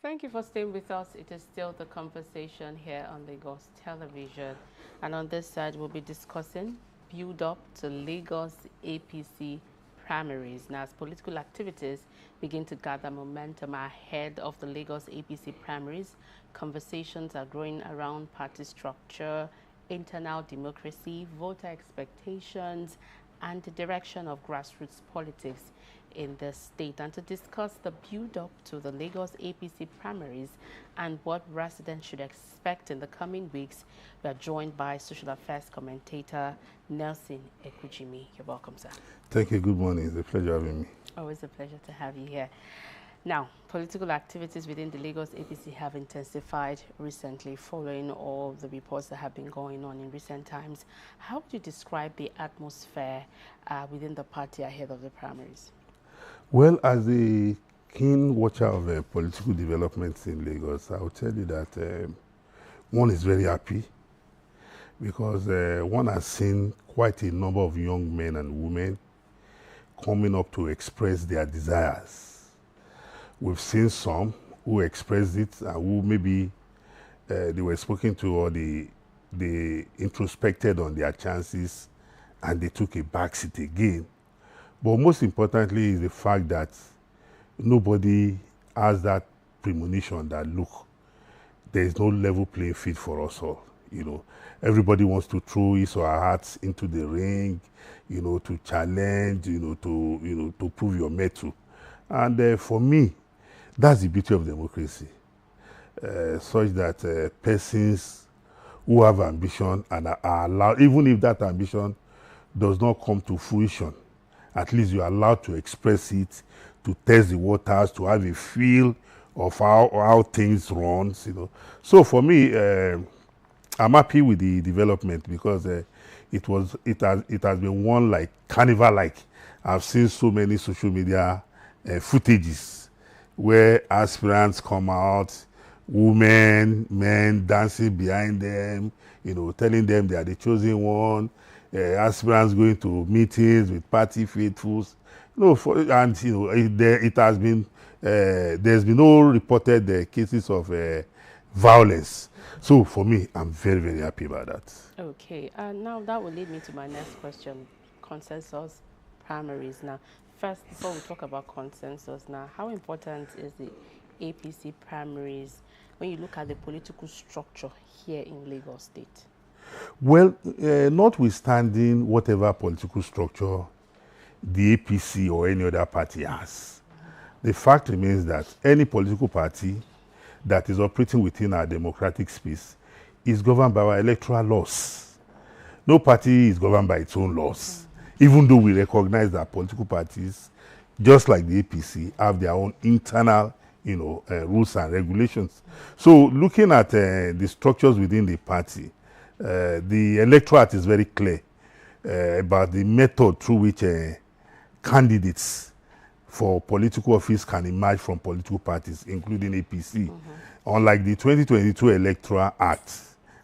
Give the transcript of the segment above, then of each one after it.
Thank you for staying with us. It is still the conversation here on Lagos Television. And on this side, we'll be discussing build up to Lagos APC primaries. Now, as political activities begin to gather momentum ahead of the Lagos APC primaries, conversations are growing around party structure, internal democracy, voter expectations, and the direction of grassroots politics in the state. And to discuss the build-up to the Lagos APC primaries and what residents should expect in the coming weeks, we are joined by social affairs commentator Nelson Ekujimi. You're welcome, sir. Thank you. Good morning. It's a pleasure having me. Always a pleasure to have you here. Now, political activities within the Lagos APC have intensified recently following all the reports that have been going on in recent times. How would you describe the atmosphere within the party ahead of the primaries? Well, as a keen watcher of political developments in Lagos, I will tell you that one is very happy because one has seen quite a number of young men and women coming up to express their desires. We've seen some who expressed it and who maybe they were spoken to or they introspected on their chances and they took a backseat again. But most importantly is the fact that nobody has that premonition that, look, there is no level playing field for us all. Everybody wants to throw his or her hearts into the ring, to challenge, to prove your mettle. And for me, that's the beauty of democracy, such that persons who have ambition and are allowed, even if that ambition does not come to fruition, at least you're allowed to express it, to test the waters, to have a feel of how things run. So for me, I'm happy with the development because it has been one like carnival-like. I've seen so many social media footages where aspirants come out, women, men dancing behind them, telling them they are the chosen one. Aspirants going to meetings with party faithfuls, it has been there's been no reported cases of violence. So for me, I'm very, very happy about that. Okay, now that will lead me to my next question, consensus primaries. Now, first, before we talk about consensus now, how important is the APC primaries when you look at the political structure here in Lagos State? Well, notwithstanding whatever political structure the APC or any other party has, the fact remains that any political party that is operating within our democratic space is governed by our electoral laws. No party is governed by its own laws, even though we recognize that political parties, just like the APC, have their own internal rules and regulations. So looking at the structures within the party, the electorate is very clear about the method through which candidates for political office can emerge from political parties, including APC. Unlike the 2022 Electoral Act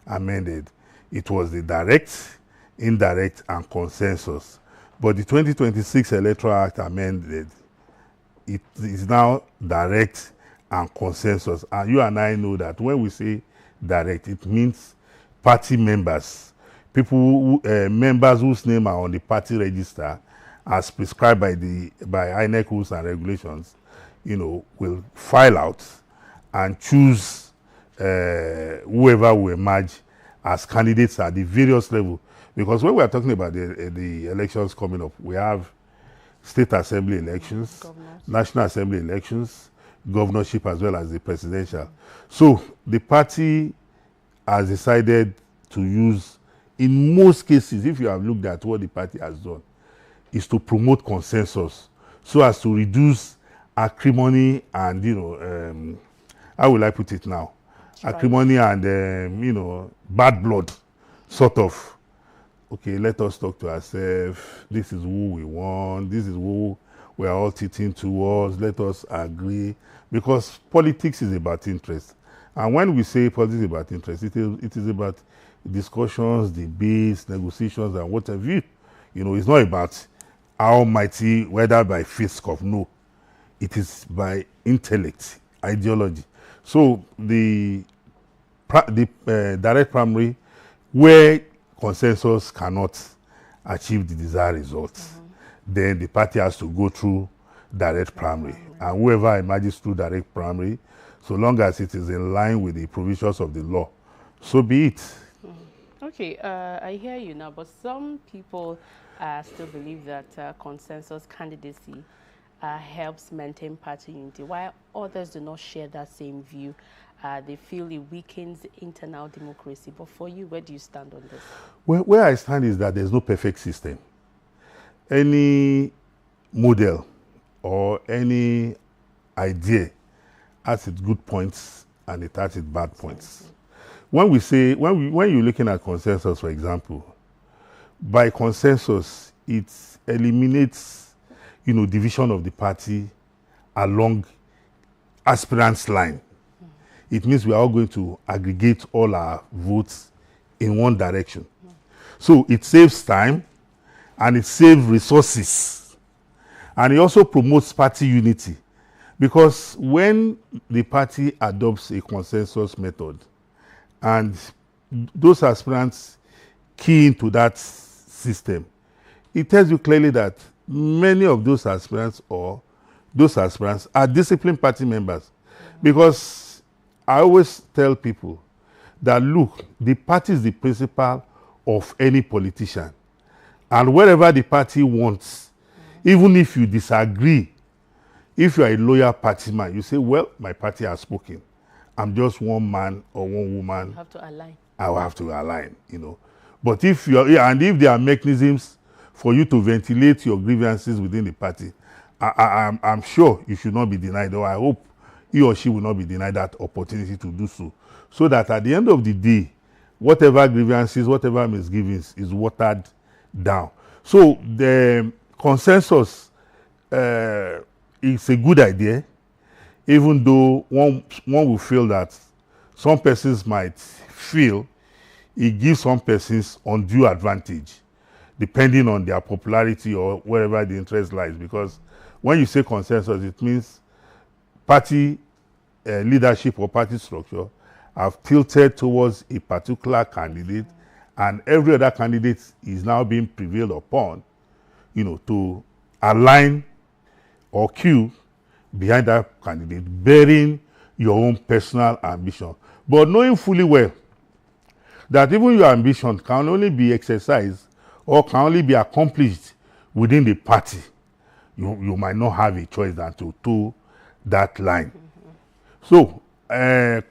amended, it was the direct, indirect, and consensus. But the 2026 Electoral Act amended, it is now direct and consensus. And you and I know that when we say direct, it means party members, members whose name are on the party register as prescribed by INEC rules and regulations, will file out and choose whoever will emerge as candidates at the various levels. Because when we are talking about the elections coming up, we have state assembly elections, national assembly elections, governorship, as well as the presidential. So the party has decided to use, in most cases, if you have looked at what the party has done, is to promote consensus so as to reduce acrimony and, how will I put it now? Acrimony and, bad blood, sort of. Okay, let us talk to ourselves. This is who we want. This is who we are all teaching towards. Let us agree. Because politics is about interest. And when we say politics is about interest, it is about discussions, debates, negotiations, and what have you. It's not about how mighty, whether by fist of no. It is by intellect, ideology. So the direct primary, where consensus cannot achieve the desired results, then the party has to go through direct primary. And whoever emerges through direct primary, so long as it is in line with the provisions of the law, so be it. Okay, I hear you now, but some people still believe that consensus candidacy helps maintain party unity, while others do not share that same view. They feel it weakens internal democracy. But for you, where do you stand on this? Well, where I stand is that there's no perfect system. Any model or any idea has its good points and it has its bad points. When you're looking at consensus, for example, by consensus, it eliminates, division of the party along aspirants' line. It means we are all going to aggregate all our votes in one direction. So it saves time and it saves resources. And it also promotes party unity, because when the party adopts a consensus method and those aspirants key into that system, it tells you clearly that many of those aspirants are disciplined party members. Because I always tell people that, look, the party is the principal of any politician. And wherever the party wants, even if you disagree, if you are a loyal party man, you say, well, my party has spoken. I'm just one man or one woman. You have to align. I will have to align, But if there are mechanisms for you to ventilate your grievances within the party, I'm sure you should not be denied, or I hope he or she will not be denied that opportunity to do so. So that at the end of the day, whatever grievances, whatever misgivings is watered down. So the consensus is a good idea, even though one will feel that some persons might feel it gives some persons undue advantage, depending on their popularity or wherever the interest lies. Because when you say consensus, it means party leadership or party structure have tilted towards a particular candidate, and every other candidate is now being prevailed upon, to align or queue behind that candidate, bearing your own personal ambition. But knowing fully well that even your ambition can only be exercised or can only be accomplished within the party, you might not have a choice than to toe that line. So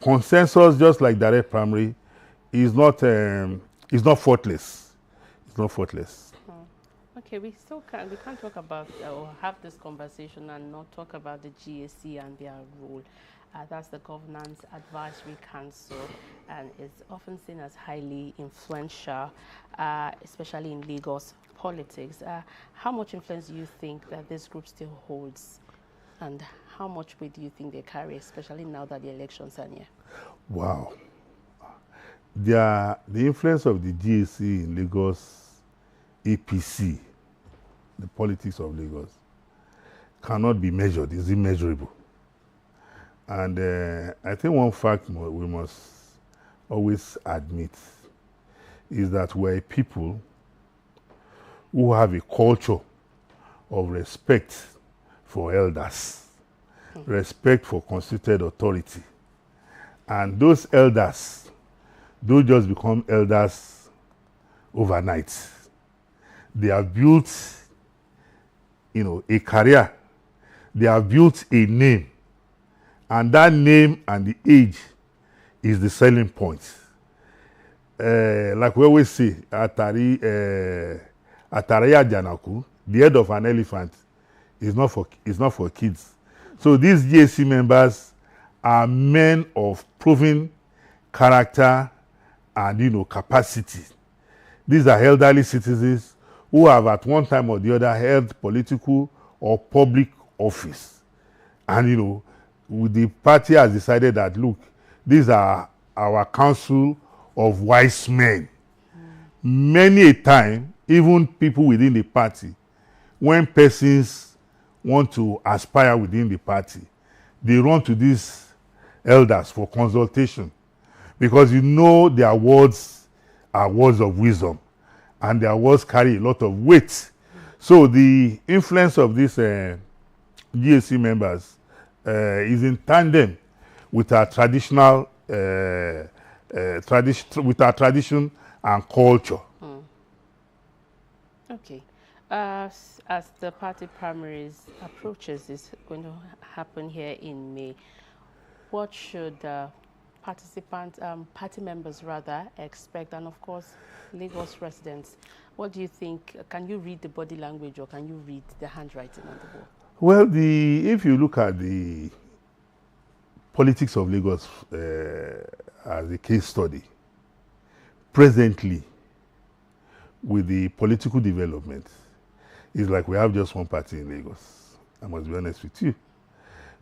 consensus, just like direct primary, is not faultless. It's not faultless. Okay, we can't talk about or have this conversation and not talk about the GAC and their role. That's the Governance Advisory Council, and it's often seen as highly influential, especially in Lagos politics. How much influence do you think that this group still holds, and how much weight do you think they carry, especially now that the elections are near? Wow. The influence of the GAC in Lagos APC, the politics of Lagos, cannot be measured. It's immeasurable. And I think one fact we must always admit is that we're a people who have a culture of respect for elders, respect for constituted authority. And those elders don't just become elders overnight. They have built, a career. They have built a name. And that name and the age is the selling point. Like we always say, Atariya Janaku, the head of an elephant, is not for kids. So these GAC members are men of proven character and capacity. These are elderly citizens who have at one time or the other held political or public office. And the party has decided that, look, these are our council of wise men. Many a time, even people within the party, when persons want to aspire within the party, they run to these elders for consultation, because you know their words are words of wisdom and their words carry a lot of weight. So the influence of these GAC members is in tandem with our traditional with our tradition and culture. Okay. As the party primaries approaches is going to happen here in May, what should participants, party members rather, expect? And of course, Lagos residents, what do you think? Can you read the body language or can you read the handwriting on the wall? Well, if you look at the politics of Lagos as a case study, presently, with the political development, it's like we have just one party in Lagos. I must be honest with you.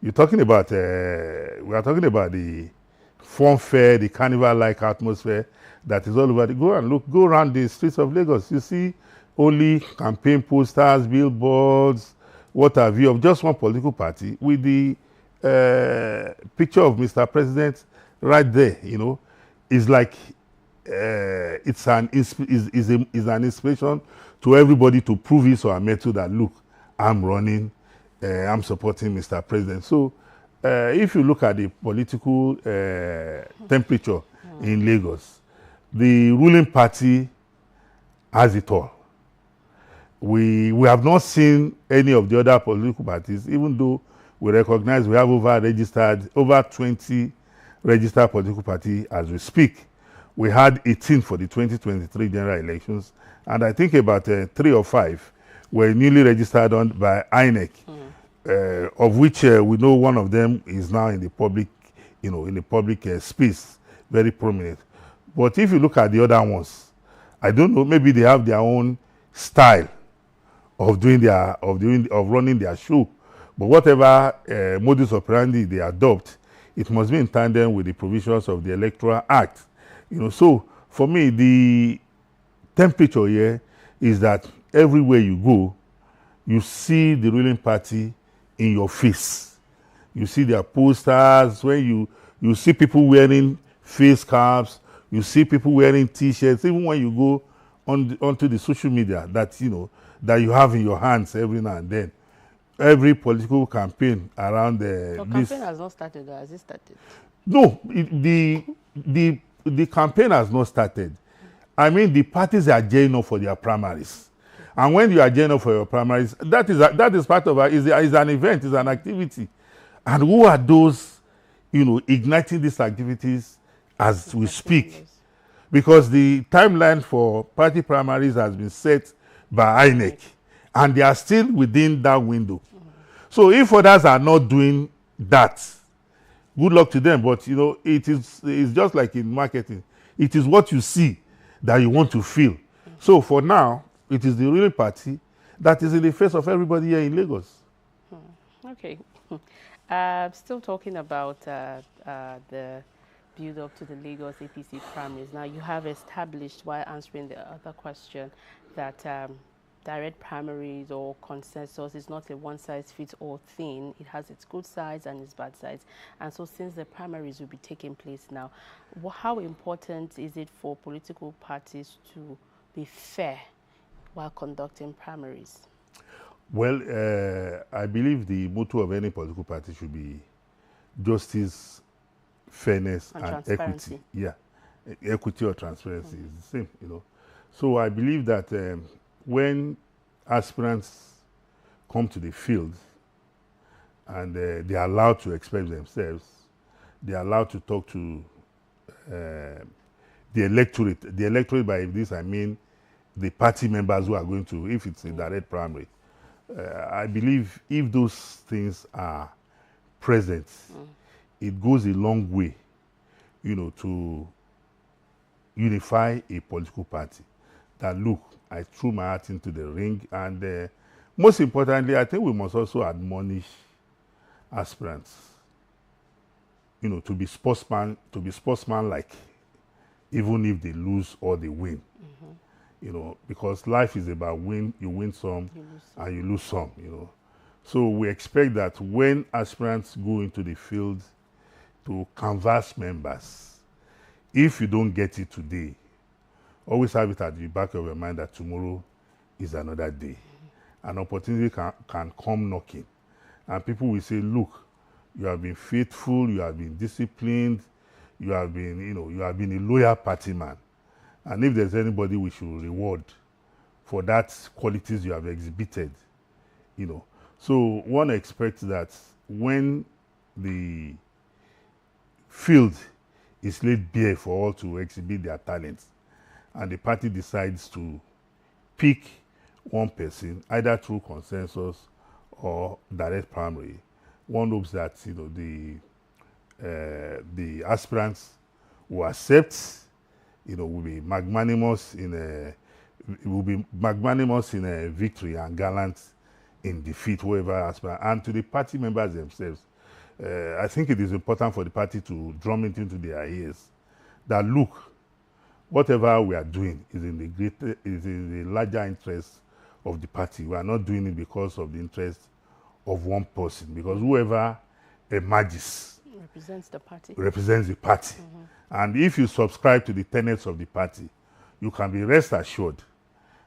You're talking about, we are talking about the fun fair, the carnival-like atmosphere that is all over. Go and look, go around the streets of Lagos. You see only campaign posters, billboards, what have you, of just one political party with the picture of Mr. President right there. You know, it's like it's an inspiration to everybody to prove his or her mettle that, look, I'm running, I'm supporting Mr. President. So if you look at the political temperature in Lagos, the ruling party has it all. We have not seen any of the other political parties, even though we recognize we have over 20 registered political parties as we speak. We had 18 for the 2023 general elections, and I think about 3 or 5 were newly registered by INEC, of which we know one of them is now in the public, in the public space, very prominent. But if you look at the other ones, I don't know, maybe they have their own style of running their show. But whatever modus operandi they adopt, it must be in tandem with the provisions of the Electoral Act. So for me, the temperature here is that everywhere you go, you see the ruling party in your face. You see their posters, when you see people wearing face caps, you see people wearing T-shirts, even when you go onto the social media that that you have in your hands every now and then. Every political campaign around the campaign has not started, or has it started? No, the campaign has not started. I mean, the parties are gearing up for their primaries. And when you are gearing up for your primaries, that is part of it, is an event, is an activity. And who are those, igniting these activities as we speak? Because the timeline for party primaries has been set by INEC, and they are still within that window. So if others are not doing that, good luck to them. But it's just like in marketing. It is what you see that you want to feel. So for now, it is the ruling party that is in the face of everybody here in Lagos. Okay. Still talking about the build-up to the Lagos APC primaries. Now, you have established, while answering the other question, that direct primaries or consensus is not a one-size-fits-all thing. It has its good sides and its bad sides. And so since the primaries will be taking place now, how important is it for political parties to be fair while conducting primaries? Well, I believe the motto of any political party should be justice, fairness, and equity. Yeah, equity or transparency is the same, So I believe that when aspirants come to the field and they are allowed to express themselves, they are allowed to talk to the electorate. The electorate, by this I mean the party members who are going to, if it's a direct primary. I believe if those things are present, it goes a long way, to unify a political party. That, look, I threw my heart into the ring, and most importantly, I think we must also admonish aspirants, to be sportsman-like, even if they lose or they win. Because life is about you win some, and you lose some. So we expect that when aspirants go into the field, to canvass members. If you don't get it today, always have it at the back of your mind that tomorrow is another day. An opportunity can come knocking. And people will say, look, you have been faithful, you have been disciplined, you have been, you have been a loyal party man. And if there's anybody we should reward for that qualities you have exhibited, So one expects that when the field is laid bare for all to exhibit their talents, and the party decides to pick one person, either through consensus or direct primary, one hopes that the aspirants will accept, will be magnanimous in a victory and gallant in defeat, whoever aspirant. And to the party members themselves, I think it is important for the party to drum it into their ears that look, whatever we are doing is in the larger interest of the party. We are not doing it because of the interest of one person, because whoever emerges represents the party. And if you subscribe to the tenets of the party, you can be rest assured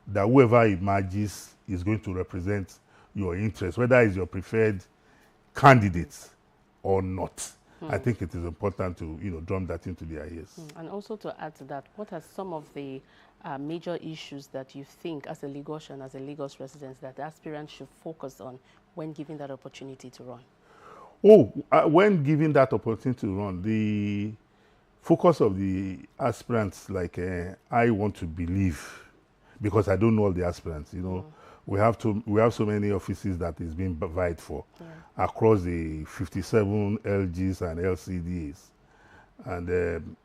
that whoever emerges is going to represent your interest, whether it's your preferred candidate or not. I think it is important to drum that into their ears. And also to add to that, what are some of the major issues that you think as a Lagosian, as a Lagos resident, that the aspirants should focus on when given that opportunity to run? When given that opportunity to run, the focus of the aspirants, I want to believe, because I don't know all the aspirants, we have so many offices that is being vied for across the 57 LGs and LCDs. And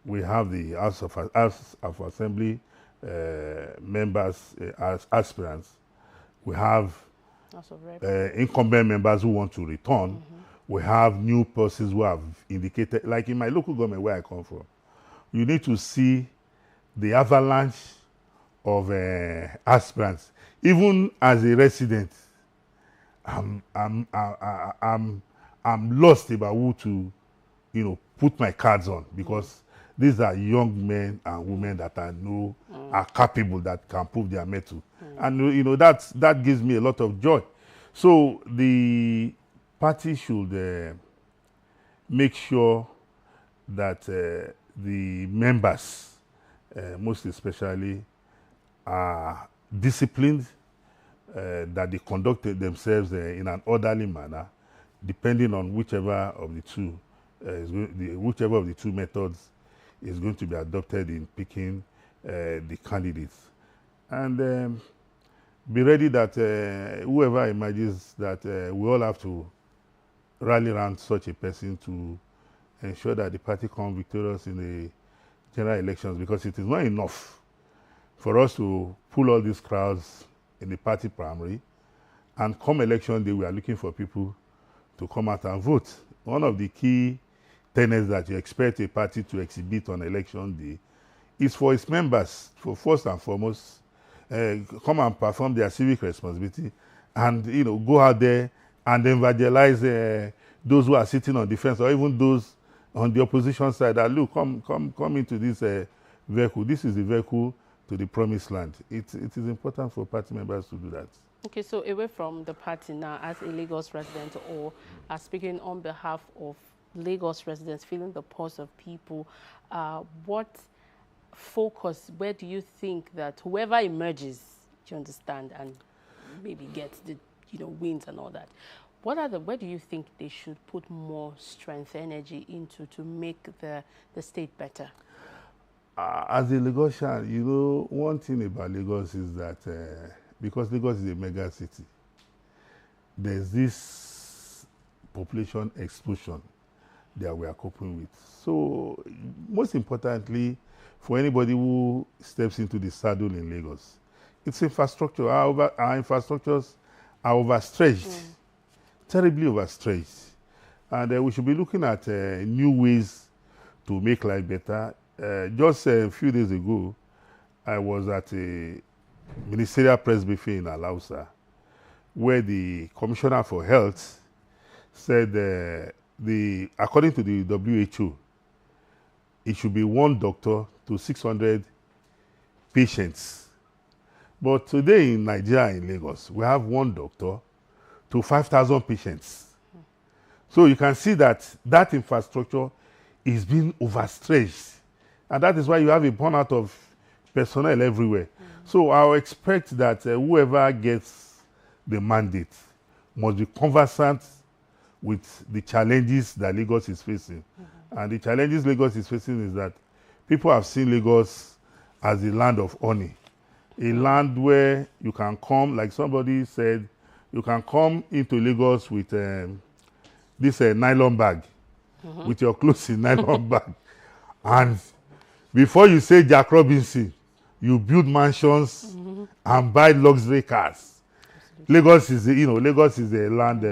we have the House of Assembly members as aspirants. We have incumbent members who want to return. We have new persons who have indicated, like in my local government where I come from, you need to see the avalanche of aspirants. Even as a resident, I'm lost about who to, put my cards on, because these are young men and women that I know are capable, that can prove their mettle. And that gives me a lot of joy. So the party should make sure that the members, most especially, are disciplined, that they conduct themselves in an orderly manner, depending on whichever of the two methods is going to be adopted in picking the candidates. And be ready that whoever emerges, that we all have to rally around such a person to ensure that the party comes victorious in the general elections, because it is not enough for us to pull all these crowds in the party primary, and come election day, we are looking for people to come out and vote. One of the key tenets that you expect a party to exhibit on election day is for its members, for first and foremost, come and perform their civic responsibility, and go out there and evangelize those who are sitting on the fence, or even those on the opposition side, that look, come into this vehicle. This is the vehicle to the promised land. It is important for party members to do that. Okay, so away from the party now, as a Lagos resident, or speaking on behalf of Lagos residents, feeling the pulse of people, what focus, where do you think that whoever emerges, you understand, and maybe gets the wins and all that, where do you think they should put more strength, energy into to make the state better? As a Lagosian, one thing about Lagos is that because Lagos is a mega city, there's this population explosion that we are coping with. So, most importantly, for anybody who steps into the saddle in Lagos, it's infrastructure. Our infrastructures are overstretched, terribly overstretched. And we should be looking at new ways to make life better. Just a few days ago, I was at a ministerial press briefing in Alausa, where the Commissioner for Health said according to the WHO, it should be 1 doctor to 600 patients. But today in Nigeria, in Lagos, we have 1 doctor to 5,000 patients. So you can see that that infrastructure is being overstretched. And that is why you have a burnout of personnel everywhere. So I expect that whoever gets the mandate must be conversant with the challenges that Lagos is facing. And the challenges Lagos is facing is that people have seen Lagos as a land of honey, a land where you can come, like somebody said, you can come into Lagos with this nylon bag, with your clothes in nylon bag. And before you say Jack Robinson, you build mansions and buy luxury cars. Lagos is, Lagos is a land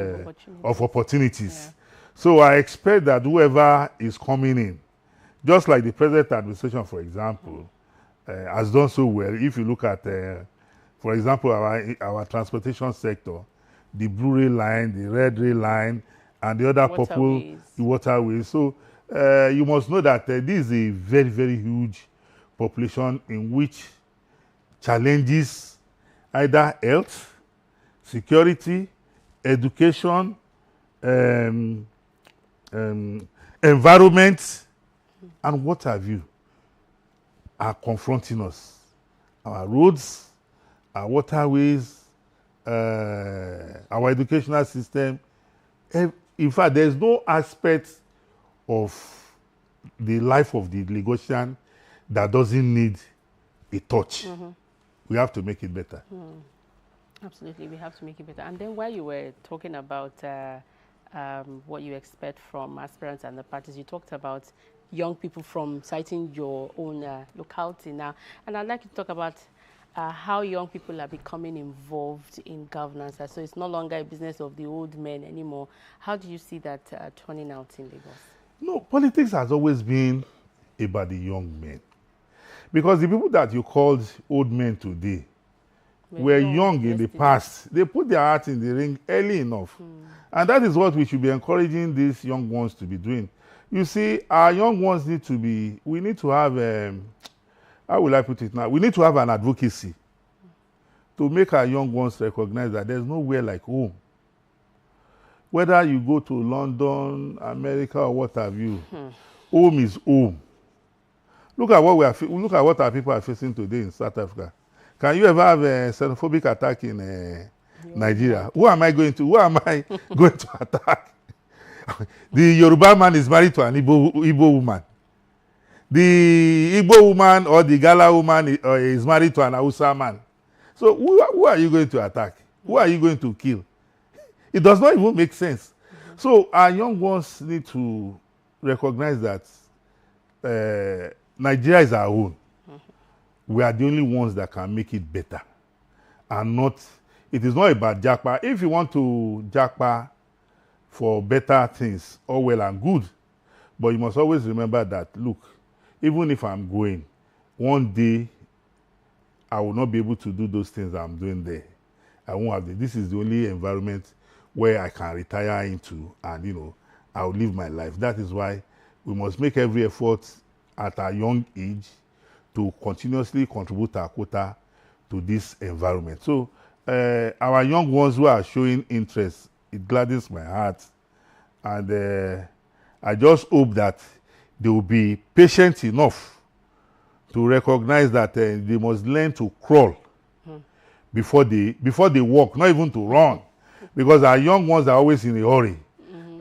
of opportunities. Yeah. So I expect that whoever is coming in, just like the present administration, for example, has done so well. If you look at, for example, our transportation sector, the blue rail line, the red rail line, and the other purple waterways. So you must know that this is a very, very huge population in which challenges either health, security, education, environment, and what have you are confronting us. Our roads, our waterways, our educational system. In fact, there's no aspect of the life of the Lagosian that doesn't need a touch. We have to make it better. Absolutely, we have to make it better. And then while you were talking about what you expect from aspirants and the parties, you talked about young people from citing your own locality now. And I'd like to talk about how young people are becoming involved in governance. So it's no longer a business of the old men anymore. How do you see that turning out in Lagos? No, politics has always been about the young men. Because the people that you called old men today were young in the past. They put their heart in the ring early enough. And that is what we should be encouraging these young ones to be doing. You see, our young ones we need to have, how will I put it now? We need to have an advocacy to make our young ones recognize that there's nowhere like home. Whether you go to London, America, or what have you, home is home. Look at what our people are facing today in South Africa. Can you ever have a xenophobic attack in Nigeria? Who am I going to attack? The Yoruba man is married to an Igbo woman. The Igbo woman or the Gala woman is married to an Hausa man. So who are you going to attack? Who are you going to kill? It does not even make sense. So our young ones need to recognize that Nigeria is our own. We are the only ones that can make it better. And it is not about Japa. If you want to Japa for better things, all well and good. But you must always remember that, look, even if I'm going, one day I will not be able to do those things I'm doing there. I won't have this is the only environment where I can retire into and, I will live my life. That is why we must make every effort at a young age to continuously contribute our quota to this environment. So our young ones who are showing interest, it gladdens my heart. And I just hope that they will be patient enough to recognize that they must learn to crawl before they walk, not even to run. Because our young ones are always in a hurry.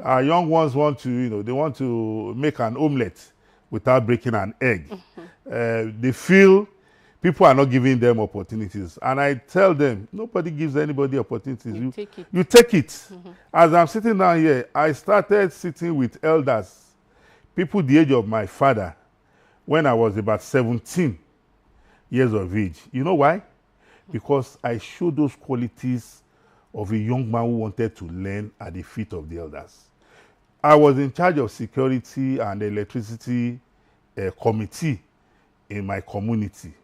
Our young ones want to, they want to make an omelette without breaking an egg. They feel people are not giving them opportunities. And I tell them, nobody gives anybody opportunities. You take it. As I'm sitting down here, I started sitting with elders, people the age of my father, when I was about 17 years of age. You know why? Because I showed those qualities of a young man who wanted to learn at the feet of the elders. I was in charge of security and electricity committee in my community.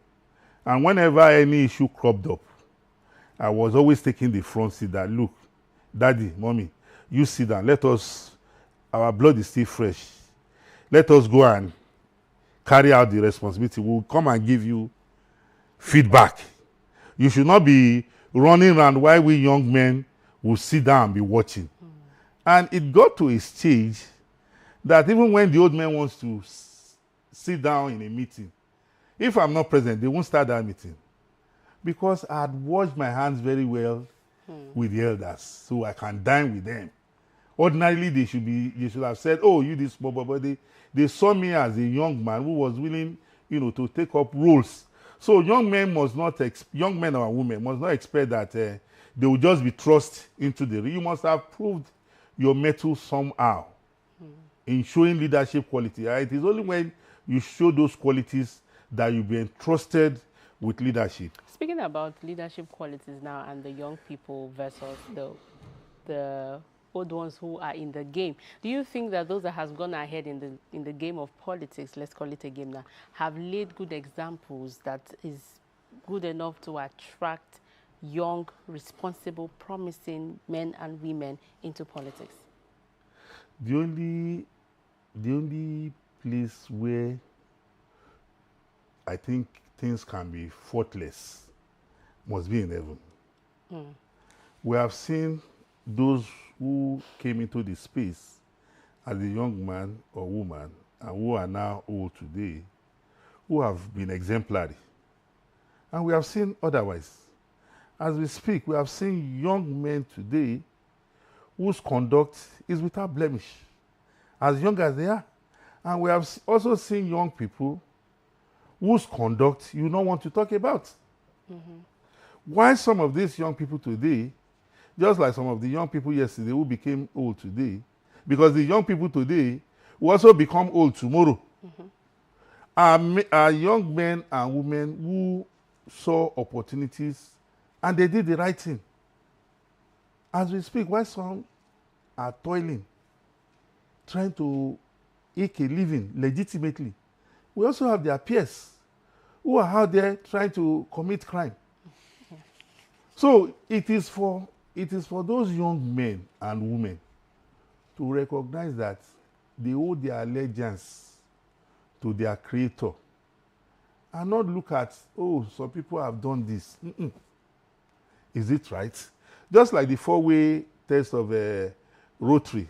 And whenever any issue cropped up, I was always taking the front seat that, look, daddy, mommy, you sit down, let us our blood is still fresh. Let us go and carry out the responsibility. We'll come and give you feedback. You should not be running around while we young men will sit down and be watching. And it got to a stage that even when the old man wants to sit down in a meeting, if I'm not present, they won't start that meeting. Because I had washed my hands very well with the elders, so I can dine with them. Ordinarily, they should have said, oh, you this small boy, but they saw me as a young man who was willing, to take up roles. So young men or women must not expect that they will just be thrust into the ring. You must have proved your mettle somehow in showing leadership quality. It is only when you show those qualities that you'll be entrusted with leadership. Speaking about leadership qualities now and the young people versus the old ones who are in the game, do you think that those that has gone ahead in the game of politics, let's call it a game now, have laid good examples that is good enough to attract young, responsible, promising men and women into politics? The only place where I think things can be faultless must be in heaven. We have seen those who came into the space as a young man or woman and who are now old today, who have been exemplary. And we have seen otherwise. As we speak, we have seen young men today whose conduct is without blemish, as young as they are. And we have also seen young people whose conduct you don't want to talk about. Why some of these young people today, just like some of the young people yesterday who became old today, because the young people today will also become old tomorrow, are young men and women who saw opportunities and they did the right thing. As we speak, why some are toiling, trying to eke a living legitimately, we also have their peers who are out there trying to commit crime. So it is for those young men and women to recognize that they owe their allegiance to their creator and not look at, oh, some people have done this. Is it right? Just like the four-way test of Rotary.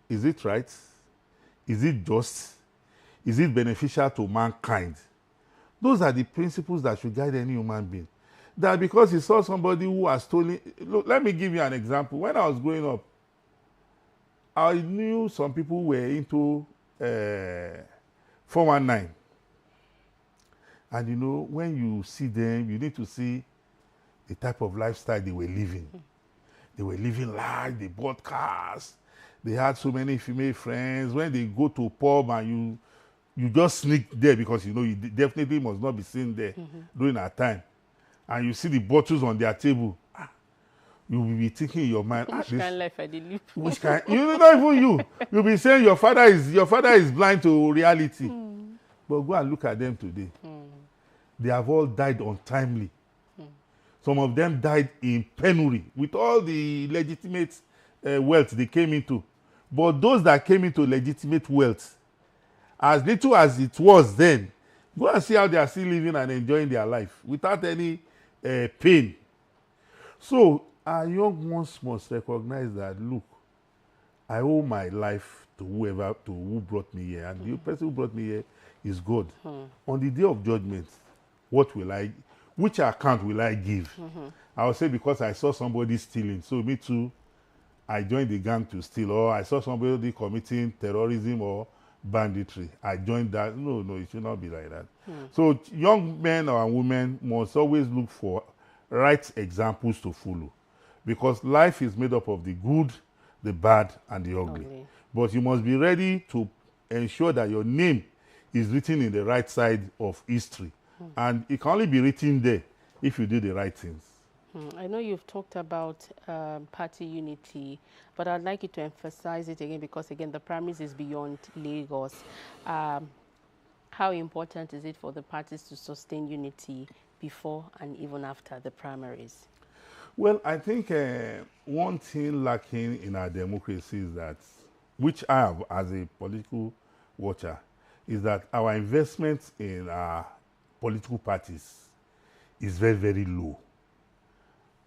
Is it right? Is it just? Is it beneficial to mankind? Those are the principles that should guide any human being. That because he saw somebody who has stolen... Look, let me give you an example. When I was growing up, I knew some people were into 419. And when you see them, you need to see the type of lifestyle they were living. They were living large, they bought cars, they had so many female friends. When they go to a pub and you just sneak there because you definitely must not be seen there during our time. And you see the bottles on their table. You will be thinking in your mind, which kind of life I did live? Which kind? Not even you. You'll be saying your father is blind to reality. But go and look at them today. They have all died untimely. Some of them died in penury with all the legitimate wealth they came into. But those that came into legitimate wealth, as little as it was then, go and see how they are still living and enjoying their life without any pain. So our young ones must recognize that, look, I owe my life to who brought me here. And the person who brought me here is God. On the day of judgment, which account will I give? I will say, because I saw somebody stealing, so me too, I joined the gang to steal. Or I saw somebody committing terrorism or banditry, I joined that. No, it should not be like that. So young men or women must always look for right examples to follow, because life is made up of the good, the bad, and the ugly. But you must be ready to ensure that your name is written in the right side of history. And it can only be written there if you do the right things. I know you've talked about party unity, but I'd like you to emphasize it again, because again, the primaries is beyond Lagos. How important is it for the parties to sustain unity before and even after the primaries? Well, I think one thing lacking in our democracy is that which I have as a political watcher, is that our investment in our political parties is very, very low,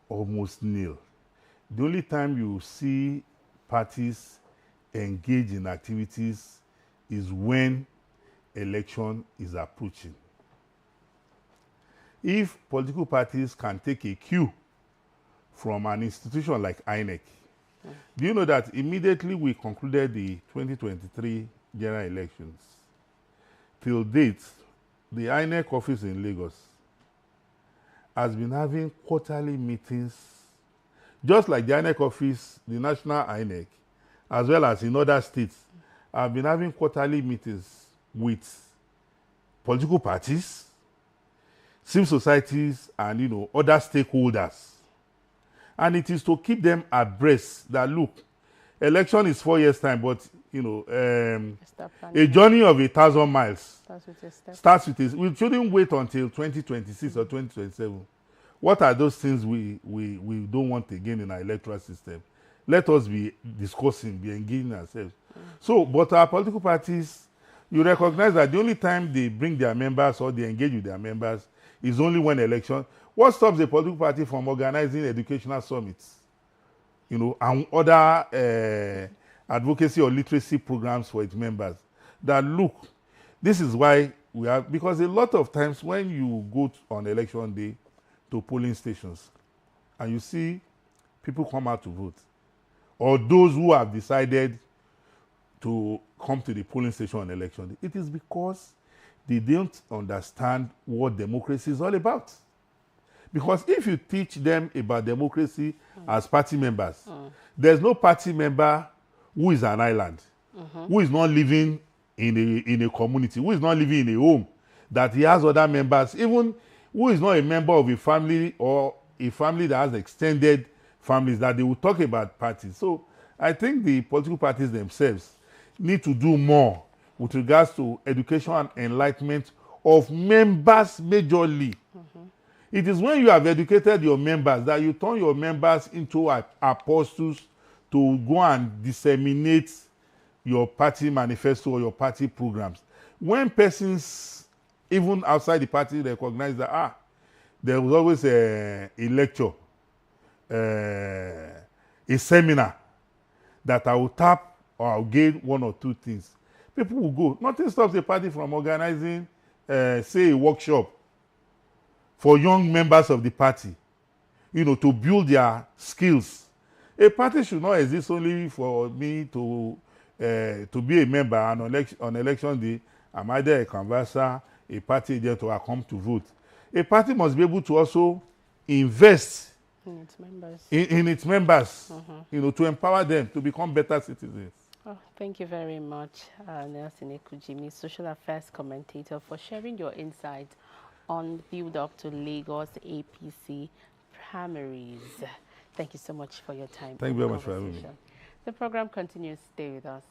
almost nil. The only time you see parties engage in activities is when election is approaching. If political parties can take a cue from an institution like INEC, do you know that immediately we concluded the 2023 general elections, till date, the INEC office in Lagos has been having quarterly meetings, just like the INEC office, the national INEC, as well as in other states, have been having quarterly meetings with political parties, civil societies, and other stakeholders. And it is to keep them abreast that, look, election is 4 years' time, but a journey of 1,000 miles starts with a. We shouldn't wait until 2026 or 2027. What are those things we don't want again in our electoral system? Let us be discussing, be engaging ourselves. So, but our political parties, you recognize that the only time they bring their members or they engage with their members is only when election. What stops a political party from organizing educational summits, and other advocacy or literacy programs for its members? That, look, this is why we have, because a lot of times when you go on election day to polling stations and you see people come out to vote, or those who have decided to come to the polling station on election day, it is because they don't understand what democracy is all about. Because if you teach them about democracy as party members, there's no party member who is an island, who is not living in a community, who is not living in a home, that he has other members, even who is not a member of a family or a family that has extended families, that they will talk about parties. So I think the political parties themselves need to do more with regards to education and enlightenment of members majorly. It is when you have educated your members that you turn your members into apostles to go and disseminate your party manifesto or your party programs. When persons, even outside the party, recognize that, there was always a lecture, a seminar that I will tap or I'll gain one or two things, people will go. Nothing stops a party from organizing, say, a workshop for young members of the party, to build their skills. A party should not exist only for me to be a member, and on election day, I'm either a canvasser, a party agent, or I come to vote. A party must be able to also invest in its members, to empower them to become better citizens. Oh, thank you very much, Nelson Ekujimi, social affairs commentator, for sharing your insight on build up to Lagos APC Primaries. Thank you so much for your time. Thank you very much for having me. The program continues. Stay with us.